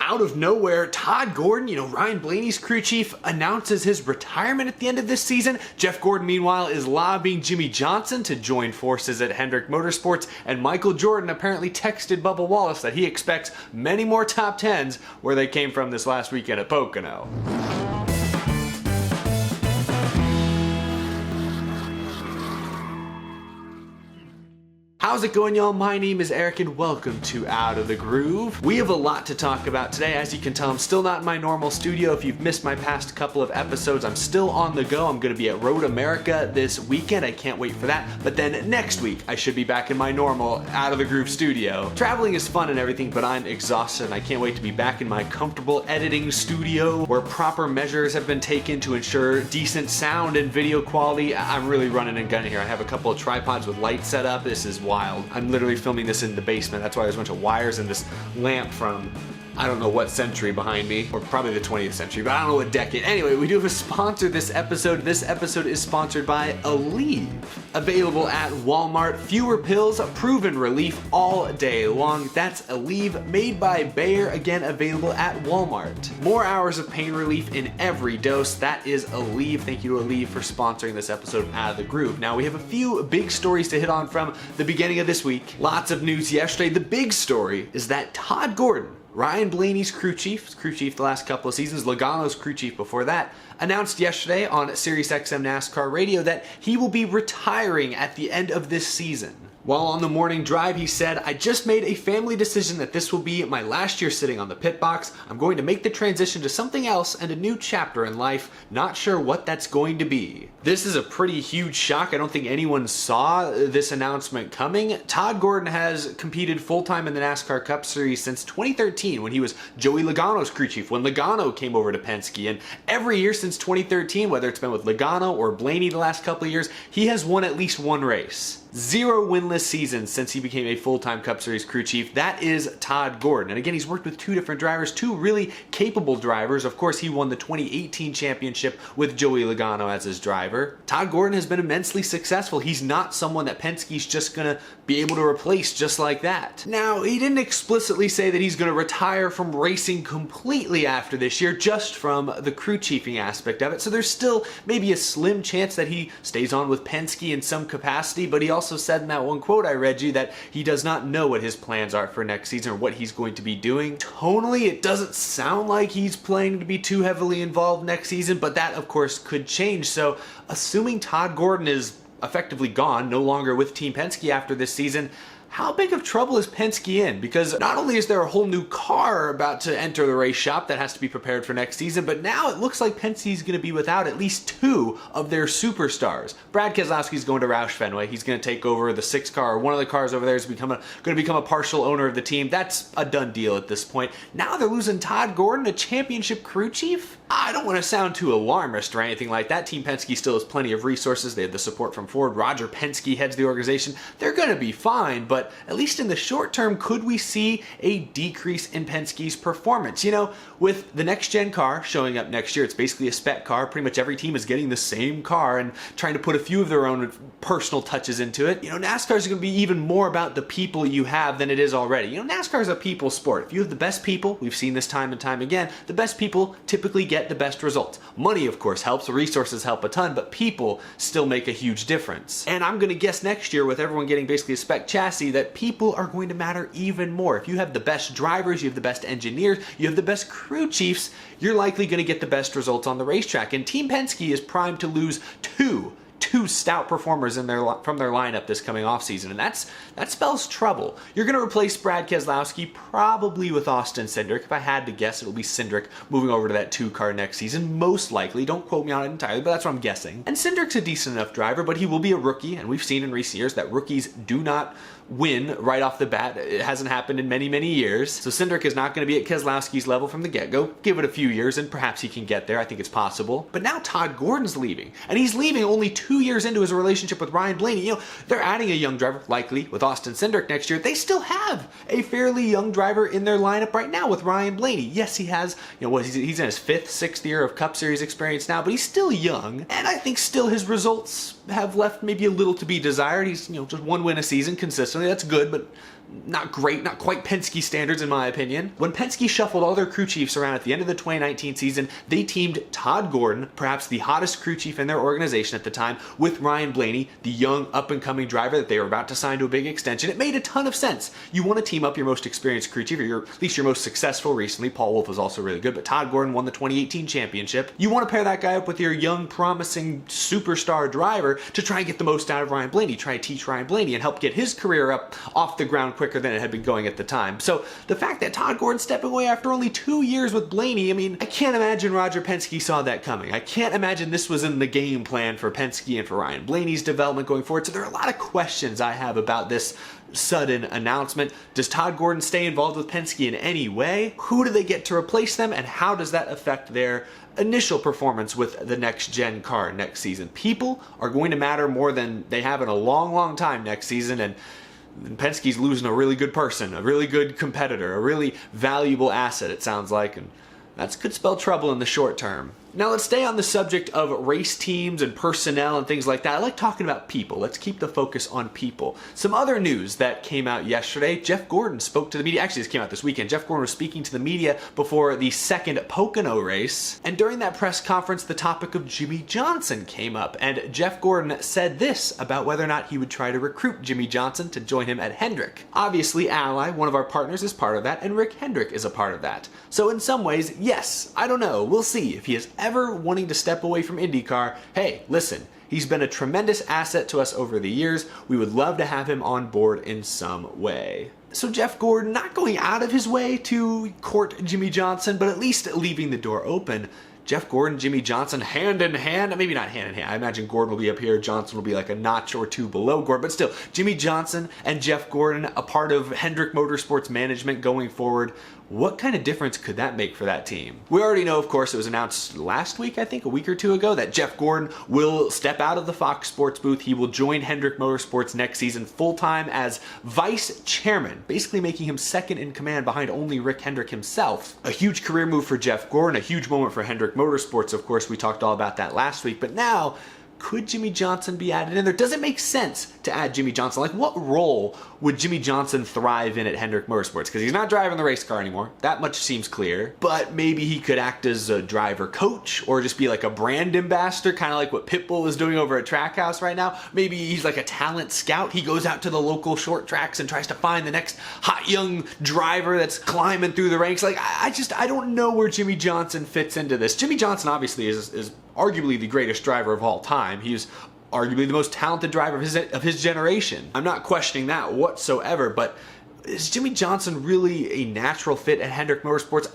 Out of nowhere, Todd Gordon, Ryan Blaney's crew chief, announces his retirement at the end of this season. Jeff Gordon, meanwhile, is lobbying Jimmie Johnson to join forces at Hendrick Motorsports, and Michael Jordan apparently texted Bubba Wallace that he expects many more top 10s where they came from this last weekend at Pocono. How's it going, y'all? My name is Eric and welcome to Out of the Groove. We have a lot to talk about today. As you can tell, I'm still not in my normal studio. If you've missed my past couple of episodes, I'm still on the go. I'm going to be at Road America this weekend. I can't wait for that. But then next week, I should be back in my normal Out of the Groove studio. Traveling is fun and everything, but I'm exhausted and I can't wait to be back in my comfortable editing studio where proper measures have been taken to ensure decent sound and video quality. I'm really running and gunning here. I have a couple of tripods with lights set up. This is wild. I'm literally filming this in the basement. That's why there's a bunch of wires and this lamp from I don't know what century behind me, or probably the 20th century, but I don't know what decade. Anyway, we do have a sponsor this episode. This episode is sponsored by Aleve. Available at Walmart, fewer pills, proven relief all day long. That's Aleve, made by Bayer, again available at Walmart. More hours of pain relief in every dose. That is Aleve. Thank you to Aleve for sponsoring this episode of Out of the Groove. Now, we have a few big stories to hit on from the beginning of this week. Lots of news yesterday. The big story is that Todd Gordon, Ryan Blaney's crew chief the last couple of seasons, Logano's crew chief before that, announced yesterday on SiriusXM NASCAR radio that he will be retiring at the end of this season. While on the morning drive, he said, "I just made a family decision that this will be my last year sitting on the pit box. I'm going to make the transition to something else and a new chapter in life. Not sure what that's going to be." This is a pretty huge shock. I don't think anyone saw this announcement coming. Todd Gordon has competed full-time in the NASCAR Cup Series since 2013 when he was Joey Logano's crew chief, when Logano came over to Penske. And every year since 2013, whether it's been with Logano or Blaney the last couple of years, he has won at least one race. 0 winless seasons since he became a full-time Cup Series crew chief. That is Todd Gordon. And again, he's worked with two different drivers, two really capable drivers. Of course, he won the 2018 championship with Joey Logano as his driver. Todd Gordon has been immensely successful. He's not someone that Penske's just gonna be able to replace just like that. Now, he didn't explicitly say that he's gonna retire from racing completely after this year, just from the crew chiefing aspect of it. So there's still maybe a slim chance that he stays on with Penske in some capacity, but he also said in that one quote I read you that he does not know what his plans are for next season or what he's going to be doing. Tonally, it doesn't sound like he's planning to be too heavily involved next season, but that of course could change. So assuming Todd Gordon is effectively gone, no longer with Team Penske after this season, how big of trouble is Penske in? Because not only is there a whole new car about to enter the race shop that has to be prepared for next season, but now it looks like Penske's going to be without at least 2 of their superstars. Brad Keselowski's going to Roush Fenway. He's going to take over the 6 car, or one of the cars over there is going to become a partial owner of the team. That's a done deal at this point. Now they're losing Todd Gordon, a championship crew chief? I don't want to sound too alarmist or anything like that. Team Penske still has plenty of resources. They have the support from Ford. Roger Penske heads the organization. They're going to be fine, but at least in the short term, could we see a decrease in Penske's performance? With the next gen car showing up next year, it's basically a spec car. Pretty much every team is getting the same car and trying to put a few of their own personal touches into it. NASCAR is going to be even more about the people you have than it is already. NASCAR is a people sport. If you have the best people, we've seen this time and time again, the best people typically get the best results. Money, of course, helps. Resources help a ton, but people still make a huge difference. And I'm going to guess next year, with everyone getting basically a spec chassis, that people are going to matter even more. If you have the best drivers, you have the best engineers, you have the best crew chiefs, you're likely going to get the best results on the racetrack. And Team Penske is primed to lose two stout performers from their lineup this coming offseason, and that spells trouble. You're going to replace Brad Keselowski probably with Austin Cindric. If I had to guess, it'll be Cindric moving over to that 2 car next season, most likely. Don't quote me on it entirely, but that's what I'm guessing. And Cindric's a decent enough driver, but he will be a rookie, and we've seen in recent years that rookies do not win right off the bat. It hasn't happened in many, many years. So Cindric is not going to be at Keselowski's level from the get-go. Give it a few years and perhaps he can get there. I think it's possible. But now Todd Gordon's leaving, and he's leaving only 2 years into his relationship with Ryan Blaney. They're adding a young driver, likely with Austin Cindric next year. They still have a fairly young driver in their lineup right now with Ryan Blaney. Yes, he has, he's in his 5th, 6th year of Cup Series experience now, but he's still young, and I think still his results have left maybe a little to be desired. He's, just one win a season consistently. That's good, but not great, not quite Penske standards in my opinion. When Penske shuffled all their crew chiefs around at the end of the 2019 season, they teamed Todd Gordon, perhaps the hottest crew chief in their organization at the time, with Ryan Blaney, the young up-and-coming driver that they were about to sign to a big extension. It made a ton of sense. You want to team up your most experienced crew chief, or at least your most successful recently. Paul Wolfe was also really good, but Todd Gordon won the 2018 championship. You want to pair that guy up with your young, promising superstar driver to try and get the most out of Ryan Blaney, try and teach Ryan Blaney and help get his career up off the ground quicker than it had been going at the time. So the fact that Todd Gordon's stepping away after only 2 years with Blaney, I mean, I can't imagine Roger Penske saw that coming. I can't imagine this was in the game plan for Penske and for Ryan Blaney's development going forward. So there are a lot of questions I have about this sudden announcement. Does Todd Gordon stay involved with Penske in any way? Who do they get to replace them, and how does that affect their initial performance with the next gen car next season? People are going to matter more than they have in a long time next season, and Penske's losing a really good person, a really good competitor, a really valuable asset, it sounds like, and that could spell trouble in the short term. Now let's stay on the subject of race teams and personnel and things like that. I like talking about people. Let's keep the focus on people. Some other news that came out yesterday, Jeff Gordon spoke to the media. Actually, this came out this weekend. Jeff Gordon was speaking to the media before the second Pocono race. And during that press conference, the topic of Jimmie Johnson came up. And Jeff Gordon said this about whether or not he would try to recruit Jimmie Johnson to join him at Hendrick. Obviously, Ally, one of our partners, is part of that, and Rick Hendrick is a part of that. So in some ways, yes, I don't know. We'll see. If he is ever wanting to step away from IndyCar, hey, listen, he's been a tremendous asset to us over the years. We would love to have him on board in some way. So Jeff Gordon not going out of his way to court Jimmie Johnson, but at least leaving the door open. Jeff Gordon, Jimmie Johnson, hand in hand, maybe not hand in hand. I imagine Gordon will be up here, Johnson will be like a notch or two below Gordon, but still, Jimmie Johnson and Jeff Gordon, a part of Hendrick Motorsports management going forward. What kind of difference could that make for that team? We already know, of course, it was announced last week, I think, a week or two ago, that Jeff Gordon will step out of the Fox Sports booth. He will join Hendrick Motorsports next season full-time as vice chairman, basically making him second in command behind only Rick Hendrick himself. A huge career move for Jeff Gordon, a huge moment for Hendrick Motorsports. Of course, we talked all about that last week, but now, could Jimmie Johnson be added in there? Does it make sense to add Jimmie Johnson? Like, what role would Jimmie Johnson thrive in at Hendrick Motorsports? Because he's not driving the race car anymore. That much seems clear. But maybe he could act as a driver coach or just be like a brand ambassador, kind of like what Pitbull is doing over at Trackhouse right now. Maybe he's like a talent scout. He goes out to the local short tracks and tries to find the next hot young driver that's climbing through the ranks. Like, I don't know where Jimmie Johnson fits into this. Jimmie Johnson obviously is arguably the greatest driver of all time. He's arguably the most talented driver of his generation. I'm not questioning that whatsoever, but is Jimmie Johnson really a natural fit at Hendrick Motorsports?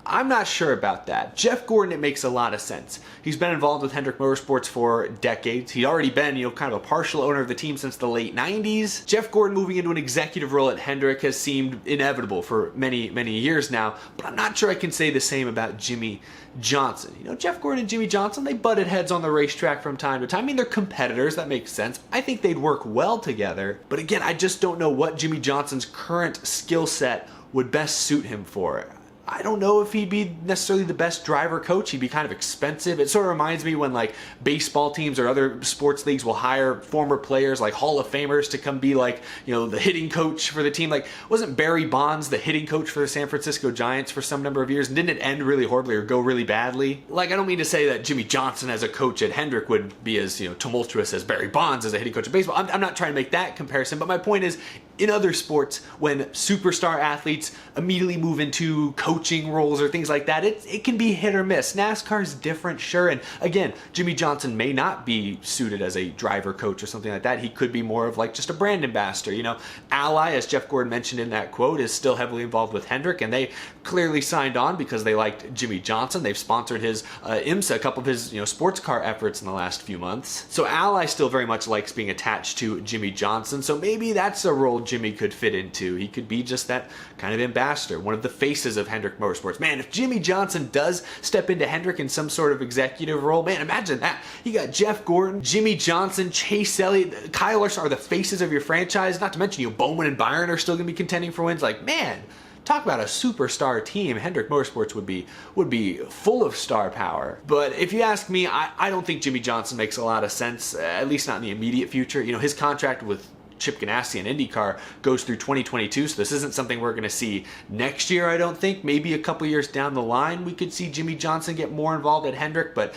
I'm not sure about that. Jeff Gordon, it makes a lot of sense. He's been involved with Hendrick Motorsports for decades. He'd already been, kind of a partial owner of the team since the late 90s. Jeff Gordon moving into an executive role at Hendrick has seemed inevitable for many years now, but I'm not sure I can say the same about Jimmie Johnson. Jeff Gordon and Jimmie Johnson, they butted heads on the racetrack from time to time. I mean, they're competitors, that makes sense. I think they'd work well together, but again, I just don't know what Jimmie Johnson's current skill set would best suit him for. I don't know if he'd be necessarily the best driver coach. He'd be kind of expensive. It sort of reminds me when like baseball teams or other sports leagues will hire former players like Hall of Famers to come be like, the hitting coach for the team. Like, wasn't Barry Bonds the hitting coach for the San Francisco Giants for some number of years? And didn't it end really horribly or go really badly? Like, I don't mean to say that Jimmie Johnson as a coach at Hendrick would be as, tumultuous as Barry Bonds as a hitting coach of baseball. I'm not trying to make that comparison, but my point is, in other sports, when superstar athletes immediately move into coaching roles or things like that, it can be hit or miss. NASCAR's different, sure, and again, Jimmie Johnson may not be suited as a driver coach or something like that. He could be more of like just a brand ambassador. Ally, as Jeff Gordon mentioned in that quote, is still heavily involved with Hendrick, and they clearly signed on because they liked Jimmie Johnson. They've sponsored his IMSA, a couple of his sports car efforts in the last few months. So Ally still very much likes being attached to Jimmie Johnson, so maybe that's a role Jimmie could fit into. He could be just that kind of ambassador, one of the faces of Hendrick Motorsports. Man, if Jimmie Johnson does step into Hendrick in some sort of executive role, man, imagine that. You got Jeff Gordon, Jimmie Johnson, Chase Elliott, Kyle Larson are the faces of your franchise. Not to mention, Bowman and Byron are still going to be contending for wins. Like, man, talk about a superstar team. Hendrick Motorsports would be full of star power. But if you ask me, I don't think Jimmie Johnson makes a lot of sense, at least not in the immediate future. His contract with Chip Ganassi in IndyCar goes through 2022, so this isn't something we're going to see next year, I don't think. Maybe a couple years down the line we could see Jimmie Johnson get more involved at Hendrick, but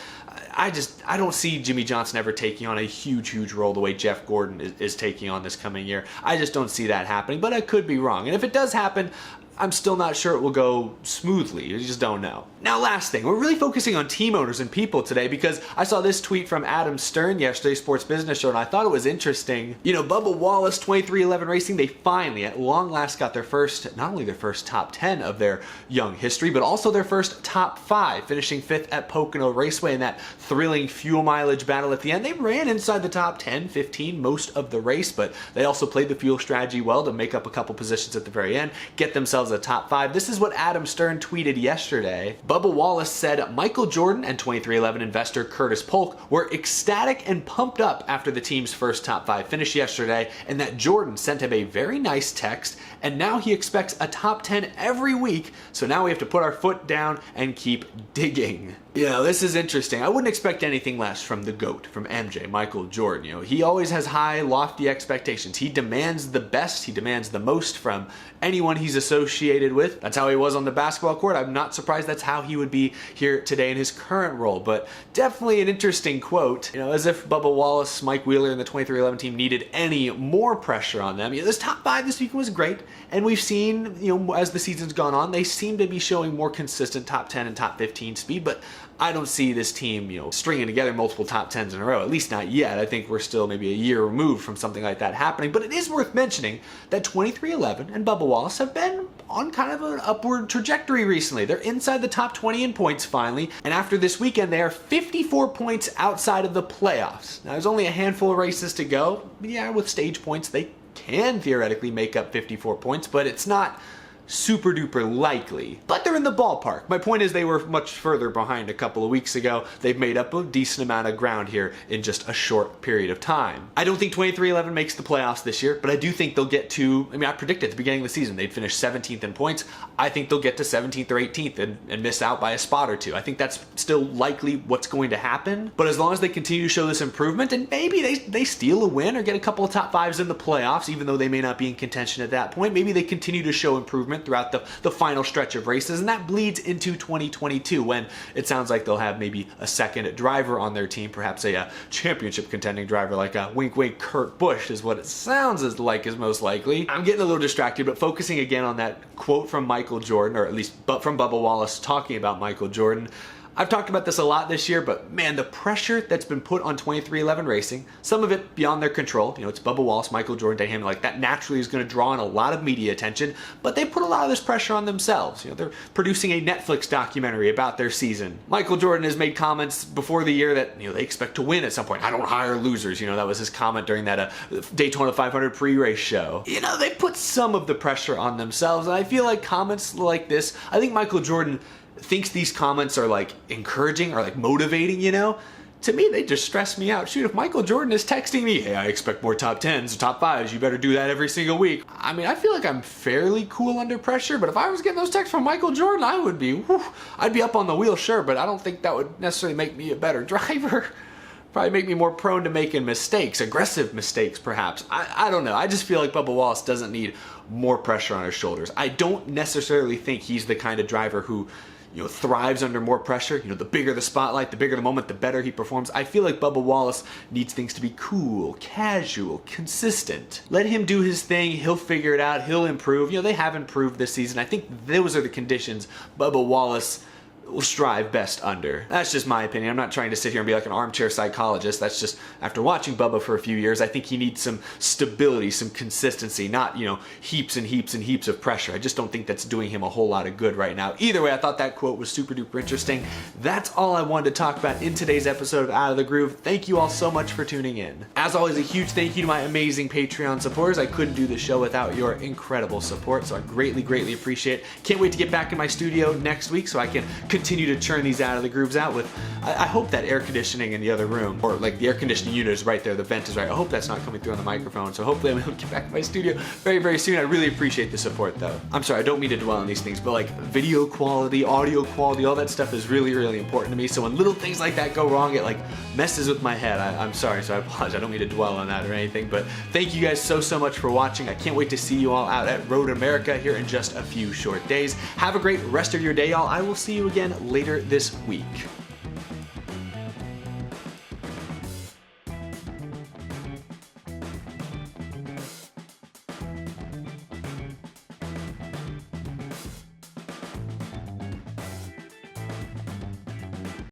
I don't see Jimmie Johnson ever taking on a huge role the way Jeff Gordon is taking on this coming year. I just don't see that happening, but I could be wrong. And if it does happen, I'm still not sure it will go smoothly. You just don't know. Now, last thing, we're really focusing on team owners and people today because I saw this tweet from Adam Stern yesterday, Sports Business Show, and I thought it was interesting. You know, Bubba Wallace, 2311 Racing, they finally, at long last, got their first, not only their first top 10 of their young history, but also their first top 5, finishing 5th at Pocono Raceway in that thrilling fuel mileage battle at the end. They ran inside the top 10, 15 most of the race, but they also played the fuel strategy well to make up a couple positions at the very end, get themselves a top 5. This is what Adam Stern tweeted yesterday. Bubba Wallace said Michael Jordan and 2311 investor Curtis Polk were ecstatic and pumped up after the team's first top 5 finish yesterday, and that Jordan sent him a very nice text, and now he expects a top 10 every week, so now we have to put our foot down and keep digging. You know, this is interesting. I wouldn't expect anything less from the GOAT, from MJ, Michael Jordan. You know, he always has high, lofty expectations. He demands the best, he demands the most from anyone he's associated with. That's how he was on the basketball court. I'm not surprised that's how he would be here today in his current role, but definitely an interesting quote. You know, as if Bubba Wallace, Mike Wheeler, and the 2311 team needed any more pressure on them. You know, this top 5 this weekend was great, and we've seen, you know, as the season's gone on, they seem to be showing more consistent top 10 and top 15 speed, but I don't see this team, you know, stringing together multiple top 10s in a row, at least not yet. I think we're still maybe a year removed from something like that happening, but it is worth mentioning that 2311 and Bubba Wallace have been on kind of an upward trajectory recently. They're inside the top 20 in points finally, and after this weekend, they are 54 points outside of the playoffs. Now, there's only a handful of races to go. Yeah, with stage points, they can theoretically make up 54 points, but it's not super duper likely, but they're in the ballpark. My point is they were much further behind a couple of weeks ago. They've made up a decent amount of ground here in just a short period of time. I don't think 2311 makes the playoffs this year, but I do think they'll get to, I predicted at the beginning of the season they'd finish 17th in points. I think they'll get to 17th or 18th and miss out by a spot or two. I think that's still likely what's going to happen, but as long as they continue to show this improvement and maybe they steal a win or get a couple of top 5s in the playoffs, even though they may not be in contention at that point, maybe they continue to show improvement throughout the final stretch of races, and that bleeds into 2022 when it sounds like they'll have maybe a second driver on their team, perhaps a championship contending driver like a wink wink Kurt Busch is what it sounds like is most likely. I'm getting a little distracted, but focusing again on that quote from Michael Jordan, or at least from Bubba Wallace talking about Michael Jordan. I've talked about this a lot this year, but man, the pressure that's been put on 2311 Racing, some of it beyond their control. You know, it's Bubba Wallace, Michael Jordan, Dane Hamlin, like that naturally is going to draw in a lot of media attention, but they put a lot of this pressure on themselves. You know, they're producing a Netflix documentary about their season. Michael Jordan has made comments before the year that, you know, they expect to win at some point. I don't hire losers. You know, that was his comment during that Daytona 500 pre-race show. You know, they put some of the pressure on themselves, and I feel like comments like this, I think Michael Jordan thinks these comments are like encouraging or like motivating, you know? To me, they just stress me out. Shoot, if Michael Jordan is texting me, hey, I expect more top 10s or top 5s, you better do that every single week. I feel like I'm fairly cool under pressure, but if I was getting those texts from Michael Jordan, I would be, I'd be up on the wheel, sure, but I don't think that would necessarily make me a better driver. Probably make me more prone to making mistakes, aggressive mistakes perhaps. I don't know. I just feel like Bubba Wallace doesn't need more pressure on his shoulders. I don't necessarily think he's the kind of driver who, you know, thrives under more pressure. You know, the bigger the spotlight, the bigger the moment, the better he performs. I feel like Bubba Wallace needs things to be cool, casual, consistent. Let him do his thing. He'll figure it out. He'll improve. You know, they have improved this season. I think those are the conditions Bubba Wallace will strive best under. That's just my opinion. I'm not trying to sit here and be like an armchair psychologist. That's just, after watching Bubba for a few years, I think he needs some stability, some consistency, not, you know, heaps and heaps and heaps of pressure. I just don't think that's doing him a whole lot of good right now. Either way, I thought that quote was super duper interesting. That's all I wanted to talk about in today's episode of Out of the Groove. Thank you all so much for tuning in. As always, a huge thank you to my amazing Patreon supporters. I couldn't do the show without your incredible support, so I greatly, greatly appreciate it. Can't wait to get back in my studio next week so I can continue to churn these out of the grooves out with, I hope that air conditioning in the other room, or like the air conditioning unit is right there, the vent is right. I hope that's not coming through on the microphone. So hopefully I'm able to get back to my studio very, very soon. I really appreciate the support though. I'm sorry, I don't mean to dwell on these things, but like video quality, audio quality, all that stuff is really, really important to me. So when little things like that go wrong, it like messes with my head. I'm sorry, so I apologize. I don't mean to dwell on that or anything, but thank you guys so much for watching. I can't wait to see you all out at Road America here in just a few short days. Have a great rest of your day, y'all. I will see you again later this week.